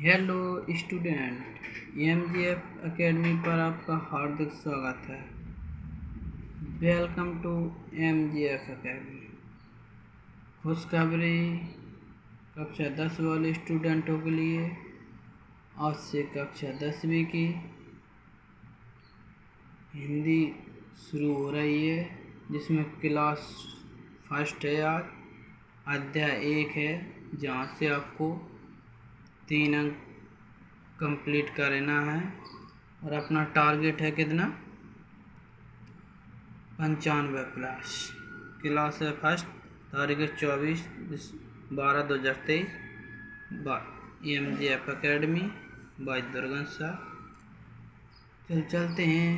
Hello student, MGF academy पर आपका हार्दिक स्वागत है। Welcome to MGF academy. खुशखबरी कक्षा 10 वाले स्टूडेंटों के लिए आज से कक्षा 10वीं की हिंदी शुरू हो रही है, जिसमें क्लास फर्स्ट है। आज अध्याय 1 है, जहाँ से आपको 3 अंक कंप्लीट करना है और अपना टारगेट है कितना 95 प्लस। क्लास है फर्स्ट, तारीख 24/12/2023, MGF academy by Durgan sir. चलते हैं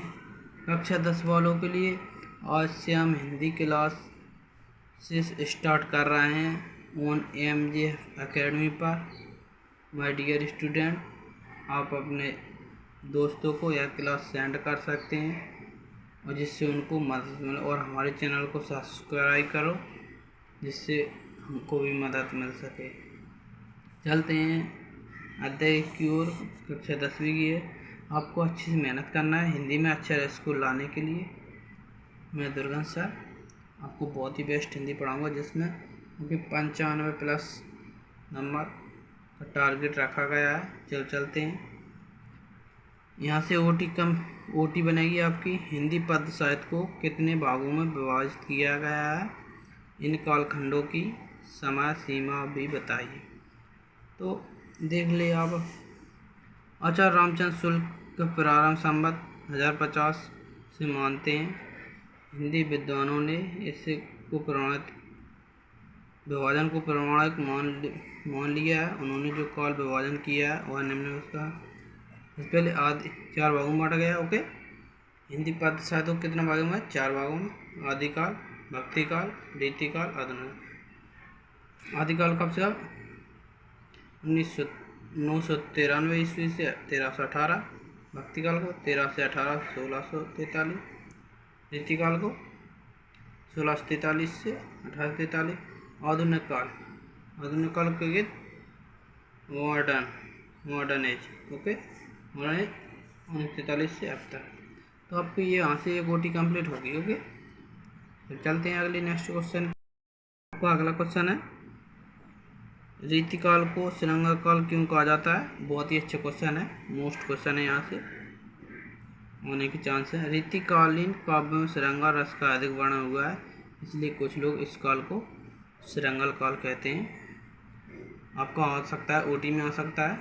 कक्षा 10 वालों के लिए। आज से हम हिंदी क्लास से स्टार्ट कर रहे हैं ऑन एमजीएफ एकेडमी पर। माय डियर स्टूडेंट, आप अपने दोस्तों को यह क्लास सेंड कर सकते हैं और जिससे उनको मदद मिले, और हमारे चैनल को सब्सक्राइब करो जिससे हमको भी मदद मिल सके। चलते हैं अध्याय की ओर। कक्षा 10वीं की है। आपको अच्छी से मेहनत करना है हिंदी में अच्छा स्कोर लाने के लिए। मैं दुर्गन सर आपको बहुत ही बेस्ट हिंदी पढ़ाऊँगा, जिसमें क्योंकि 95 प्लस नंबर का टारगेट रखा गया है। चलते हैं। यहाँ से ओटी बनेगी आपकी। हिंदी पद साहित्य को कितने भागों में विभाजित किया गया है, इन कालखंडों की समय सीमा भी बताइए। तो देख ले आप। आचार्य रामचंद्र शुक्ल का प्रारंभ संवत 1050 से मानते हैं। हिंदी विद्वानों ने इससे विभाजन को प्रमाणिक मान लिया है। उन्होंने जो काल विभाजन किया है वह निम्न उसका पहले आदि 4 भागों में बांटा गया। ओके, हिंदी पद साहित्य को कितने भागों में? 4 भागों में। आदिकाल, भक्तिकाल, रीतिकाल, आधुनिक। आदिकाल कब से? 993 ईस्वी से 1318। भक्तिकाल को 13 से 18 1643। रीतिकाल को 1643 से 1843। आधुनिक काल के गीत modern age. Okay, modern age 1943 से अब तक। तो आपको ये यहाँ से एक ओटी कंप्लीट होगी। ओके, तो चलते हैं अगले नेक्स्ट क्वेश्चन। आपका अगला क्वेश्चन है, रीतिकाल को श्रृंगार काल क्यों कहा जाता है? बहुत ही अच्छा क्वेश्चन है, मोस्ट क्वेश्चन है, यहाँ से होने की चांस है। रीतिकालीन काव्य में श्रृंगार रस का अधिक वर्णन हुआ है, इसलिए कुछ लोग इस काल को श्रृंगार काल कहते हैं। आपका आ सकता है, ओटी में आ सकता है।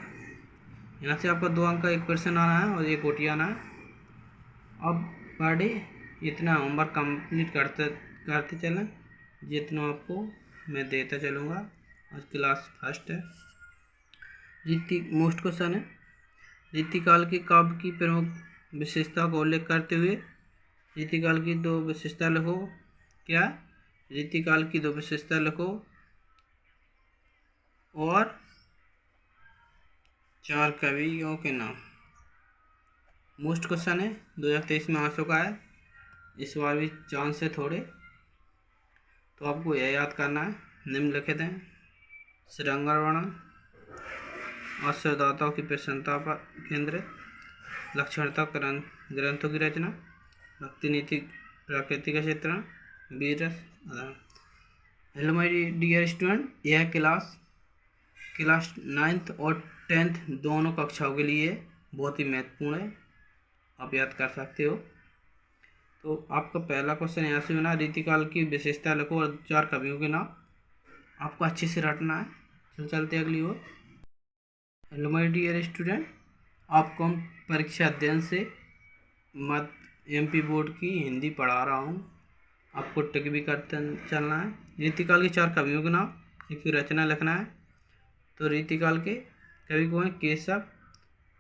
यहाँ से आपका 2 अंक का एक क्वेश्चन आना है और एक ओटी आना है। अब पर डे इतना होमवर्क कंप्लीट करते चलें जितना आपको मैं देता चलूँगा। आज क्लास फर्स्ट है। मोस्ट क्वेश्चन है, रीतिकाल के काव्य की प्रमुख विशेषता का उल्लेख करते हुए रीतिकाल की 2 विशेषता लिखो। क्या? रीतिकाल की 2 विशेषता लिखो और 4 कवियों के नाम। मोस्ट क्वेश्चन है, 2023 में आ चुका है, इस बार भी चांस है थोड़े, तो आपको यह याद करना है। निम्नलिखित हैं श्रृंगार वर्णन, आश्रयदाताओं की प्रसन्नता पर केंद्रित, लक्षणता ग्रंथों की रचना, भक्ति नीति, प्रकृति का चित्रण, वीर रस, आधार। हेलो माय डियर स्टूडेंट, यह क्लास 9th और 10th दोनों कक्षाओं के लिए बहुत ही महत्वपूर्ण है, आप याद कर सकते हो। तो आपका पहला क्वेश्चन यहाँ से बना, रीतिकाल की विशेषता लिखो और 4 कवियों के नाम। आपको अच्छे से रटना है। चलते अगली ओर। हेलो माय डियर स्टूडेंट, आपको हम परीक्षा अध्ययन से एमपी बोर्ड की हिंदी पढ़ा रहा हूँ, आपको टिक भी करते चलना है। रीतिकाल के 4 कवियों के नाम, एक रचना लिखना है। तो रीतिकाल के कवि को हैं केशव,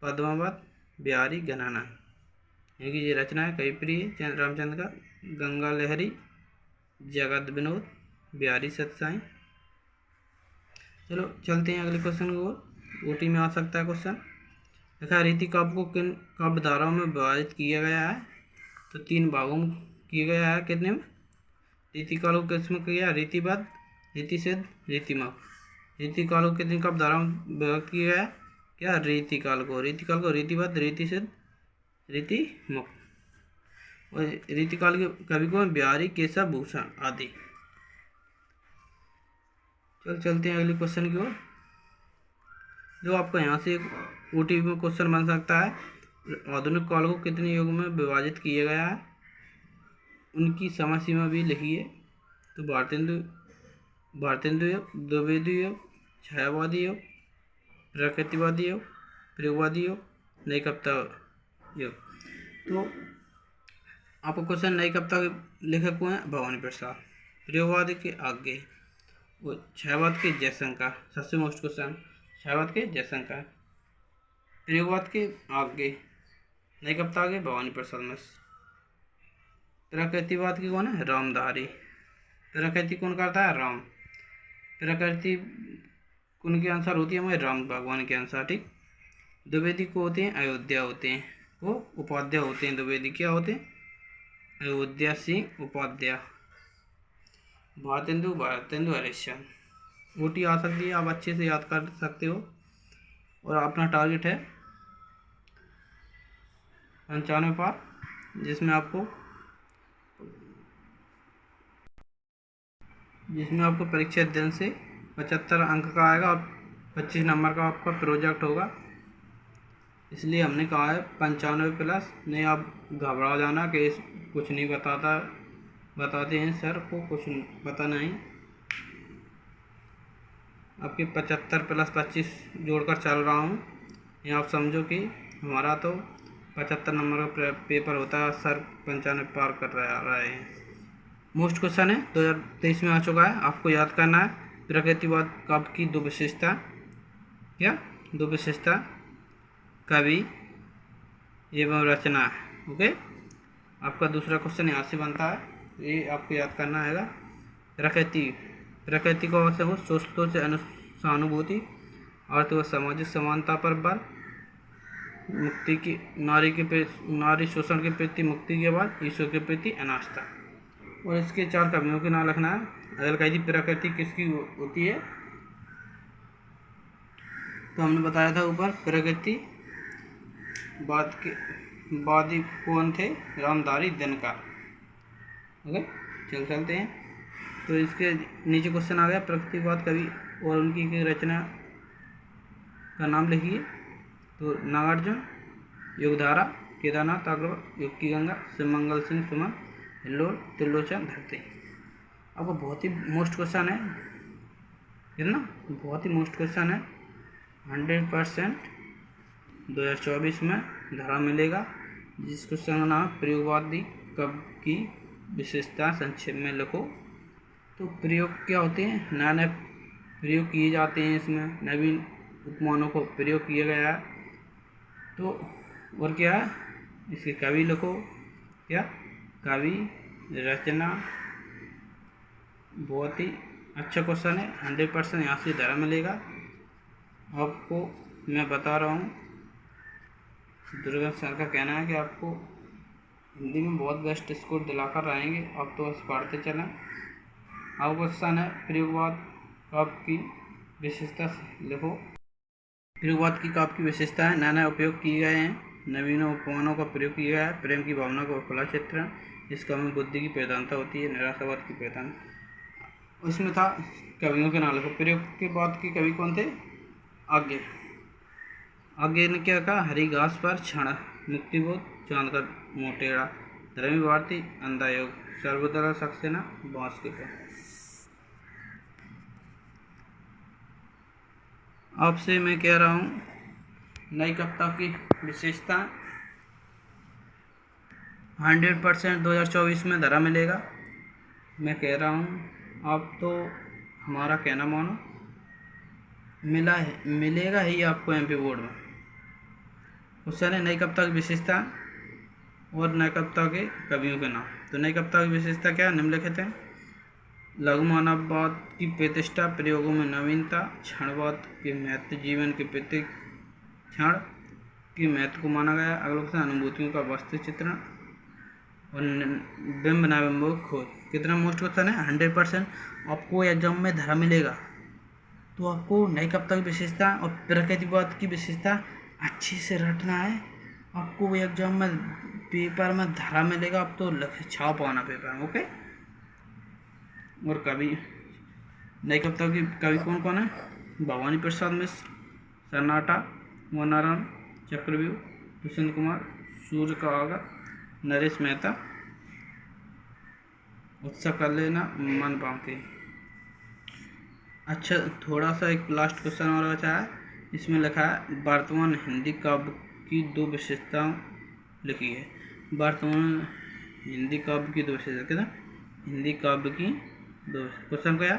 पद्मावत, बिहारी, घनाना। इनकी ये रचना है। कवि प्रिय रामचंद्र का, गंगा लहरी, जगत विनोद, बिहारी सत्साई। चलो चलते हैं अगले क्वेश्चन की ओर। ओटी में आ सकता है क्वेश्चन। देखा, रीति काव्य को किन काव्य धाराओं में विभाजित किया गया है? तो 3 भागों में किया गया है। कितने में? रीतिकाल को किसमें किया? रीतिबद्ध, रीतिसिद्ध, रीतिमक। रीतिकाल को कितनी काव्य धाराओं में विभाजित किया गया है? क्या रीतिकाल को रीतिवत, रीति सिद्ध, रीति मुक्त। और रीतिकाल के कवि को बिहारी, केशव, भूषण आदि। चलते हैं अगले क्वेश्चन की ओर, जो आपका यहाँ से एक ओटीवी में क्वेश्चन बन सकता है। आधुनिक काल को कितने युग में विभाजित किया गया है, उनकी समय सीमा भी लिखी है। तो भारतेंदु युग, द्विवेदी युग, छायावादी युग, प्रकृतिवादी युग, प्रयोगवादी युग, नई कप्ता युग। तो आपको क्वेश्चन नई कप्ता के लेखक को हैं भवानी प्रसाद, प्रयोगवादी के आगे, वो छायावाद के जयशंकर, सबसे मोस्ट क्वेश्चन छायावाद के जयशंकर, प्रयोगवाद के आगे, नई कप्ता आगे भवानी प्रसाद मिश्र। प्रकृतिवाद की कौन है, रामधारी। प्रकृति कौन करता है, राम। प्रकृति कौन के अनुसार होती है, हमारे राम भगवान के अनुसार, ठीक। द्विवेदी को होते हैं अयोध्या होते हैं, वो उपाध्याय होते हैं। द्विवेदी क्या होते हैं, अयोध्या सिंह उपाध्याय। भारतेंदु हरिश्चंद्र। ओटी आ सकती है, आप अच्छे से याद कर सकते हो। और अपना टारगेट है 95 पार, जिसमें आपको परीक्षा दिन से 75 अंक का आएगा और 25 नंबर का आपका प्रोजेक्ट होगा। इसलिए हमने कहा है 95 प्लस। नहीं आप घबरा जाना कि कुछ नहीं बताते हैं सर को, कुछ पता नहीं। आपके 75 प्लस 25 जोड़कर चल रहा हूँ। ये आप समझो कि हमारा तो 75 नंबर का पेपर होता है, सर 95 पार कर रहे हैं। मोस्ट क्वेश्चन है 2023 में आ चुका है, आपको याद करना है। प्रकृतिवाद काव्य की दो विशेषता, क्या दो विशेषता, कवि एवं रचना। ओके, आपका दूसरा क्वेश्चन यहाँ से बनता है, ये आपको याद करना है। प्रकृति को अवश्य हो, सोचतों से सहानुभूति, अर्थ व सामाजिक समानता पर बल, मुक्ति की नारी शोषण के प्रति मुक्ति के बाद ईश्वर के प्रति अनास्था। और इसके 4 कवियों के नाम लिखना है। अगर कही थी प्रकृति किसकी होती है, तो हमने बताया था ऊपर प्रकृति वादी कौन थे, रामधारी, दिनकर। ओके, चलते हैं। तो इसके नीचे क्वेश्चन आ गया, प्रकृतिवाद कवि और उनकी रचना का नाम लिखिए। तो नागार्जुन, युगधारा, केदारनाथ अग्रवाल, युग की गंगा, शिवमंगल सिंह सुमन, हिल्लोल, त्रिलोचन, धरती। आपको बहुत ही मोस्ट क्वेश्चन है, कितना बहुत ही मोस्ट क्वेश्चन है। 100% 2024 में धरा मिलेगा, जिस क्वेश्चन का नाम प्रयोगवादी कब की विशेषता संक्षेप में लिखो। तो प्रयोग क्या होते हैं, नए नए प्रयोग किए जाते हैं, इसमें नवीन उपमानों को प्रयोग किया गया है। तो और क्या है, इसके कवि लिखो, क्या कवि, रचना। बहुत ही अच्छा क्वेश्चन है, 100% यहाँ से धरा मिलेगा। आपको मैं बता रहा हूँ, दुर्गा सर का कहना है कि आपको हिंदी में बहुत बेस्ट स्कोर दिलाकर रहेंगे, अब तो बस पढ़ते चलें। अब क्वेश्चन है प्रयोगवाद काव्य की विशेषता लिखो। प्रयोगवाद की काव्य की विशेषता है, नए नए उपयोग किए गए हैं, नवीन उपमानों का प्रयोग किया गया है, प्रेम की भावना का खुला चित्रण, इस काव्य में बुद्धि की प्रधानता होती है, निराशावाद की पहचान। उसमें था कवियों के नाम लिखो। प्रयोग के बाद के कवि कौन थे, आगे ने क्या कहा, हरी घास पर क्षण, मुक्तिबोध, चांद का मोटेड़ा, धर्मी भारती, अंधा योग, सर्वदला सक्सेना, बांस के पे। आपसे मैं कह रहा हूँ नई कविता की विशेषता 100% 2024 में धरा मिलेगा। मैं कह रहा हूँ, आप तो हमारा कहना मानो, मिलेगा ही आपको एमपी बोर्ड में। क्वेश्चन है नई कविता की विशेषता और नई कविता के कवियों के नाम। तो नई कविता की विशेषता क्या है, निम्नलिखित है। लघु मानववाद की प्रतिष्ठा, प्रयोगों में नवीनता, क्षणवाद के महत्व, जीवन के प्रति क्षण के महत्व को माना गया। अगला क्वेश्चन, अनुभूतियों का वस्तु चित्रण और बिंब नाबिंबों की खोज। कितना मोस्ट क्वेश्चन है, 100% आपको एग्जाम में धरा मिलेगा। तो तो आपको नई कविता की विशेषता और प्रकृतिवाद की विशेषता अच्छे से रटना है। आपको एग्जाम में पेपर में धरा मिलेगा, अब तो छाप पाना पेपर में। ओके। और कवि, नई कविता की कवि कौन कौन है? भवानी प्रसाद मिश्र, सन्नाटा, वनाराम चक्रव्यूह, दुष्यंत कुमार, सूर्य का आगा, नरेश मेहता, उत्सव कर लेना, मन पाती। अच्छा, थोड़ा सा एक लास्ट क्वेश्चन और बचा है। इसमें लिखा है वर्तमान हिंदी काव्य की दो विशेषताएं लिखी है। वर्तमान हिंदी काव्य की दो विशेषता, कितना? हिंदी काव्य की दो, क्वेश्चन क्या?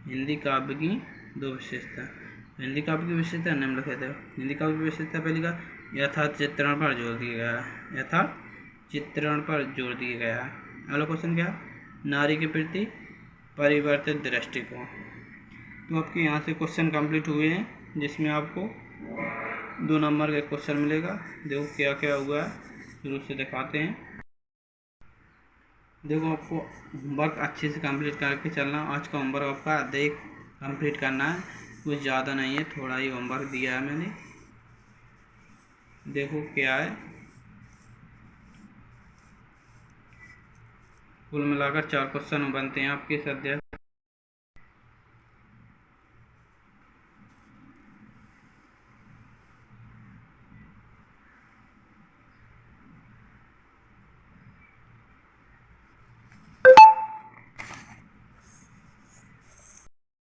हिंदी काव्य की दो विशेषता। हिंदी काव्य की विशेषता निम्नलिखित है। हिंदी काव्य की विशेषता पहली का यथार्थ चित्रण पर जोर दिया गया है। यथार्थ चित्रण पर जोर दिया गया है। अगला क्वेश्चन क्या? नारी के प्रति परिवर्तित दृष्टिकोण। तो आपके यहाँ से क्वेश्चन कंप्लीट हुए हैं, जिसमें आपको 2 नंबर का क्वेश्चन मिलेगा। देखो क्या क्या हुआ है, शुरू से दिखाते हैं। देखो, आपको होमवर्क अच्छे से कंप्लीट करके चलना। आज का होमवर्क आपका आधे कंप्लीट करना है, कुछ ज़्यादा नहीं है, थोड़ा ही होमवर्क दिया है मैंने। देखो क्या है, कुल मिलाकर 4 क्वेश्चन बनते हैं आपके इस अध्याय